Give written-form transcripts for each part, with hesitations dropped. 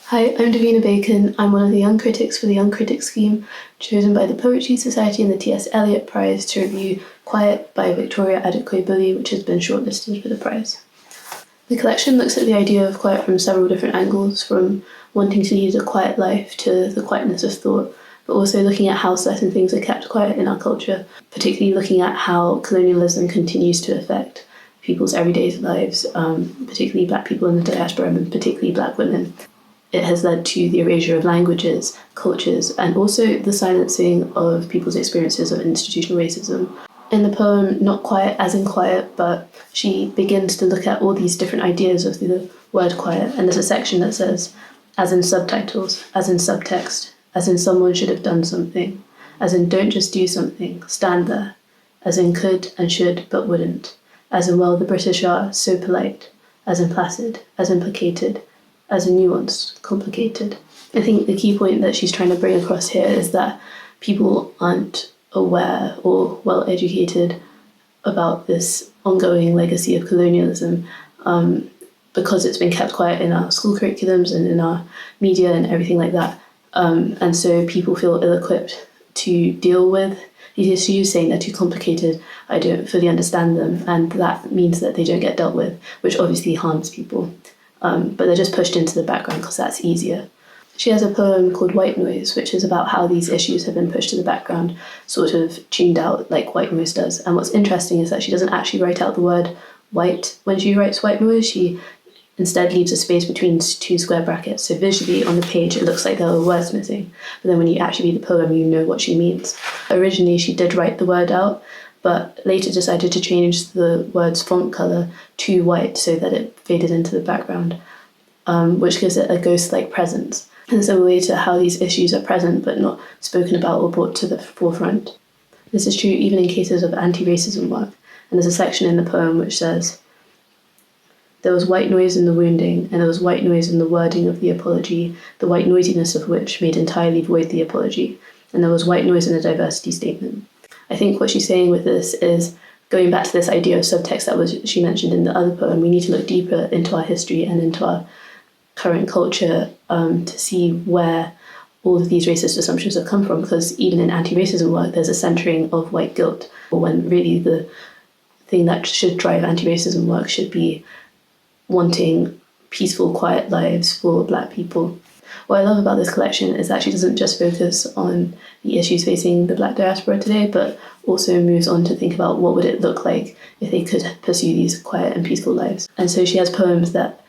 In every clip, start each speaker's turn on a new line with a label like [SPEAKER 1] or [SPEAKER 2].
[SPEAKER 1] Hi, I'm Davina Bacon. I'm one of the Young Critics for the Young Critics Scheme, chosen by the Poetry Society and the T.S. Eliot Prize to review Quiet by Victoria Adequoye-Bully, which has been shortlisted for the prize. The collection looks at the idea of quiet from several different angles, from wanting to lead a quiet life to the quietness of thought, but also looking at how certain things are kept quiet in our culture, particularly looking at how colonialism continues to affect people's everyday lives, particularly Black people in the diaspora and particularly Black women. It has led to the erasure of languages, cultures, and also the silencing of people's experiences of institutional racism. In the poem, not quiet as in quiet, but she begins to look at all these different ideas of the word quiet, and there's a section that says, as in subtitles, as in subtext, as in someone should have done something, as in don't just do something, stand there, as in could and should but wouldn't, as in well the British are so polite, as in placid, as in placated, as a nuanced, complicated. I think the key point that she's trying to bring across here is that people aren't aware or well educated about this ongoing legacy of colonialism because it's been kept quiet in our school curriculums and in our media and everything like that. And so people feel ill-equipped to deal with these issues, saying they're too complicated, I don't fully understand them, and that means that they don't get dealt with, which obviously harms people. But they're just pushed into the background because that's easier. She has a poem called White Noise, which is about how these issues have been pushed to the background, sort of tuned out like white noise does. And what's interesting is that she doesn't actually write out the word white when she writes white noise. She instead leaves a space between two square brackets. So visually on the page, it looks like there are words missing. But then when you actually read the poem, you know what she means. Originally, she did write the word out, but later decided to change the word's font colour to white so that it faded into the background, which gives it a ghost-like presence. And it's a way to how these issues are present but not spoken about or brought to the forefront. This is true even in cases of anti-racism work. And there's a section in the poem which says, there was white noise in the wounding, and there was white noise in the wording of the apology, the white noisiness of which made entirely void the apology, and there was white noise in the diversity statement. I think what she's saying with this is, going back to this idea of subtext that she mentioned in the other poem, we need to look deeper into our history and into our current culture to see where all of these racist assumptions have come from, because even in anti-racism work, there's a centering of white guilt, when really the thing that should drive anti-racism work should be wanting peaceful, quiet lives for Black people. What I love about this collection is that she doesn't just focus on the issues facing the Black diaspora today, but also moves on to think about what would it look like if they could pursue these quiet and peaceful lives. And so she has poems that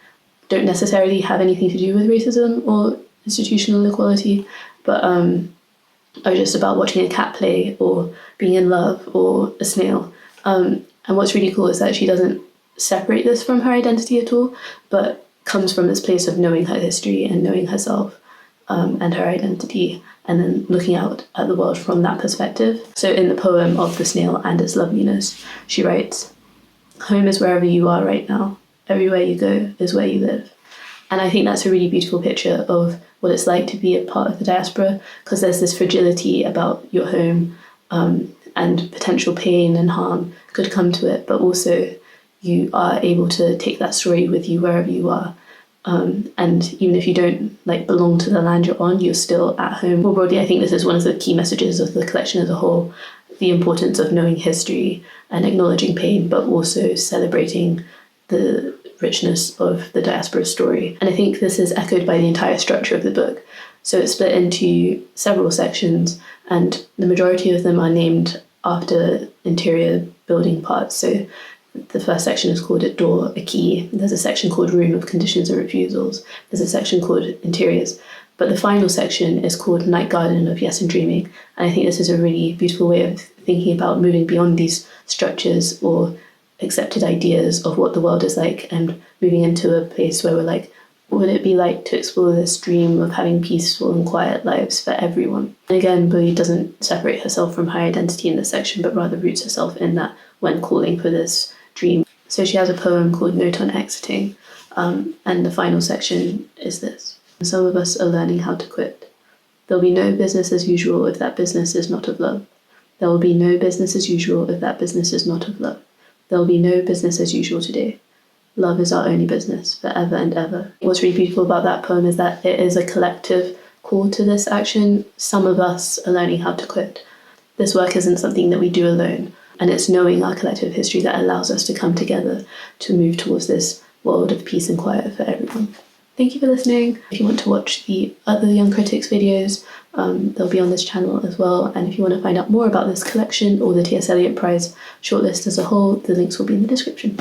[SPEAKER 1] don't necessarily have anything to do with racism or institutional equality, but are just about watching a cat play or being in love or a snail. And what's really cool is that she doesn't separate this from her identity at all, but comes from this place of knowing her history and knowing herself and her identity, and then looking out at the world from that perspective. So in the poem of the snail and its loveliness, she writes, home is wherever you are right now. Everywhere you go is where you live. And I think that's a really beautiful picture of what it's like to be a part of the diaspora, because there's this fragility about your home and potential pain and harm could come to it, but also you are able to take that story with you wherever you are. And even if you don't belong to the land you're on, you're still at home. More broadly, I think this is one of the key messages of the collection as a whole, the importance of knowing history and acknowledging pain, but also celebrating the richness of the diaspora story. And I think this is echoed by the entire structure of the book. So it's split into several sections, and the majority of them are named after interior building parts. So the first section is called A Door, A Key. There's a section called Room of Conditions and Refusals. There's a section called Interiors. But the final section is called Night Garden of Yes and Dreaming. And I think this is a really beautiful way of thinking about moving beyond these structures or accepted ideas of what the world is like and moving into a place where we're like, what would it be like to explore this dream of having peaceful and quiet lives for everyone? And again, Bully doesn't separate herself from her identity in this section, but rather roots herself in that when calling for this dream. So she has a poem called Note on Exiting, and the final section is this. Some of us are learning how to quit. There'll be no business as usual if that business is not of love. There will be no business as usual if that business is not of love. There will be no business as usual today. love is our only business, forever and ever. What's really beautiful about that poem is that it is a collective call to this action. Some of us are learning how to quit. This work isn't something that we do alone, and it's knowing our collective history that allows us to come together to move towards this world of peace and quiet for everyone. Thank you for listening. If you want to watch the other Young Critics videos, they'll be on this channel as well. And if you want to find out more about this collection or the T.S. Eliot Prize shortlist as a whole, the links will be in the description.